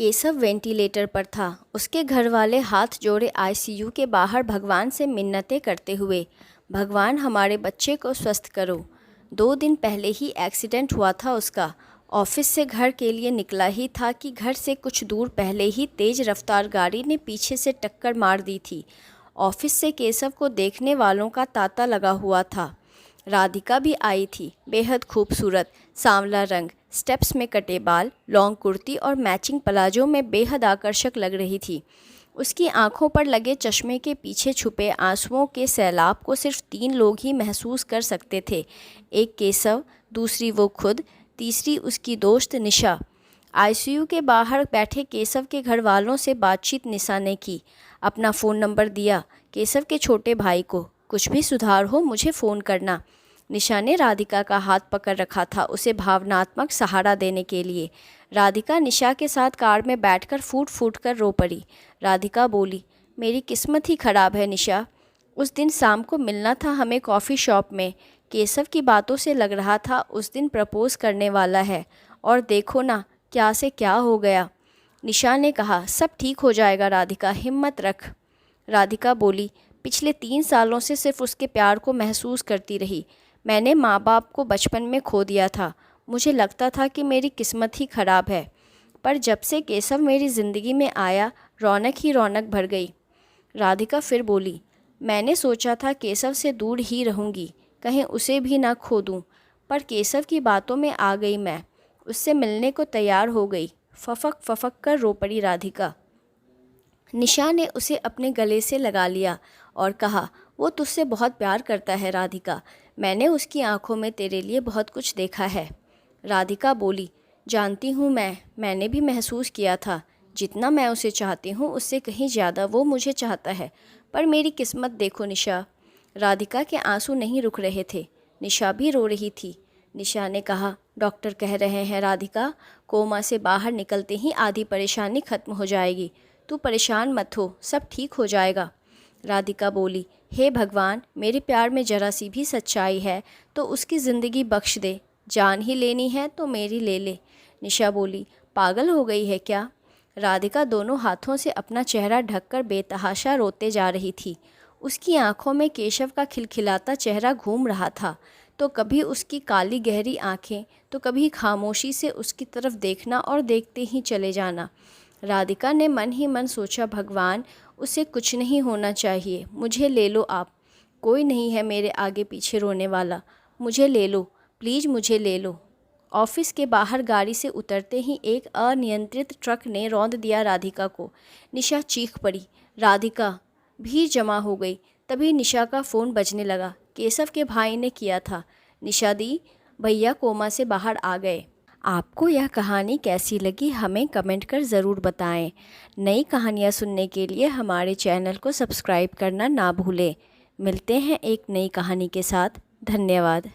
Keshav ventilator पर था। उसके घर वाले हाथ जोड़े आईसीयू के बाहर भगवान से मिन्नतें करते हुए, भगवान हमारे बच्चे को स्वस्थ करो। 2 दिन पहले ही एक्सीडेंट हुआ था उसका। ऑफिस से घर के लिए निकला ही था कि घर से कुछ दूर पहले ही तेज़ रफ्तार गाड़ी ने पीछे से टक्कर मार दी थी। ऑफिस से केशव को देखने वालों का तांता लगा हुआ था। राधिका भी आई थी, बेहद खूबसूरत, सांवला रंग, स्टेप्स में कटे बाल, लॉन्ग कुर्ती और मैचिंग प्लाजो में बेहद आकर्षक लग रही थी। उसकी आंखों पर लगे चश्मे के पीछे छुपे आंसुओं के सैलाब को सिर्फ 3 लोग ही महसूस कर सकते थे। एक केशव, दूसरी वो खुद, तीसरी उसकी दोस्त निशा। आईसीयू के बाहर बैठे केशव के घर वालों से बातचीत निशा ने की। अपना फ़ोन नंबर दिया केशव के छोटे भाई को। कुछ भी सुधार हो मुझे फ़ोन करना। निशा ने राधिका का हाथ पकड़ रखा था, उसे भावनात्मक सहारा देने के लिए। राधिका निशा के साथ कार में बैठकर फूट फूट कर रो पड़ी। राधिका बोली, मेरी किस्मत ही ख़राब है निशा। उस दिन शाम को मिलना था हमें कॉफ़ी शॉप में। केशव की बातों से लग रहा था उस दिन प्रपोज़ करने वाला है, और देखो ना क्या से क्या हो गया। निशा ने कहा, सब ठीक हो जाएगा राधिका, हिम्मत रख। राधिका बोली, पिछले 3 सालों से सिर्फ उसके प्यार को महसूस करती रही। मैंने माँ बाप को बचपन में खो दिया था। मुझे लगता था कि मेरी किस्मत ही ख़राब है, पर जब से केशव मेरी ज़िंदगी में आया, रौनक ही रौनक भर गई। राधिका फिर बोली, मैंने सोचा था केशव से दूर ही रहूँगी, कहीं उसे भी ना खो दूँ, पर केशव की बातों में आ गई मैं। उससे मिलने को तैयार हो गई। फफक फफक कर रो पड़ी राधिका। निशा ने उसे अपने गले से लगा लिया और कहा, वो तुझसे बहुत प्यार करता है राधिका। मैंने उसकी आंखों में तेरे लिए बहुत कुछ देखा है। राधिका बोली, जानती हूँ मैंने भी महसूस किया था। जितना मैं उसे चाहती हूँ उससे कहीं ज़्यादा वो मुझे चाहता है। पर मेरी किस्मत देखो निशा। राधिका के आंसू नहीं रुक रहे थे। निशा भी रो रही थी। निशा ने कहा, डॉक्टर कह रहे हैं राधिका, कोमा से बाहर निकलते ही आधी परेशानी ख़त्म हो जाएगी। तू परेशान मत हो, सब ठीक हो जाएगा। राधिका बोली, हे भगवान, मेरे प्यार में जरा सी भी सच्चाई है तो उसकी ज़िंदगी बख्श दे। जान ही लेनी है तो मेरी ले ले। निशा बोली, पागल हो गई है क्या? राधिका दोनों हाथों से अपना चेहरा ढककर बेतहाशा रोते जा रही थी। उसकी आंखों में केशव का खिलखिलाता चेहरा घूम रहा था। तो कभी उसकी काली गहरी आंखें, तो कभी खामोशी से उसकी तरफ देखना और देखते ही चले जाना। राधिका ने मन ही मन सोचा, भगवान, उसे कुछ नहीं होना चाहिए। मुझे ले लो आप। कोई नहीं है मेरे आगे पीछे रोने वाला। मुझे ले लो, प्लीज़ मुझे ले लो। ऑफिस के बाहर गाड़ी से उतरते ही एक अनियंत्रित ट्रक ने रौंद दिया राधिका को। निशा चीख पड़ी। राधिका, भीड़ जमा हो गई। तभी निशा का फ़ोन बजने लगा। केशव के भाई ने किया था। निशा दी, भैया कोमा से बाहर आ गए। आपको यह कहानी कैसी लगी हमें कमेंट कर ज़रूर बताएं। नई कहानियाँ सुनने के लिए हमारे चैनल को सब्सक्राइब करना ना भूलें। मिलते हैं एक नई कहानी के साथ। धन्यवाद।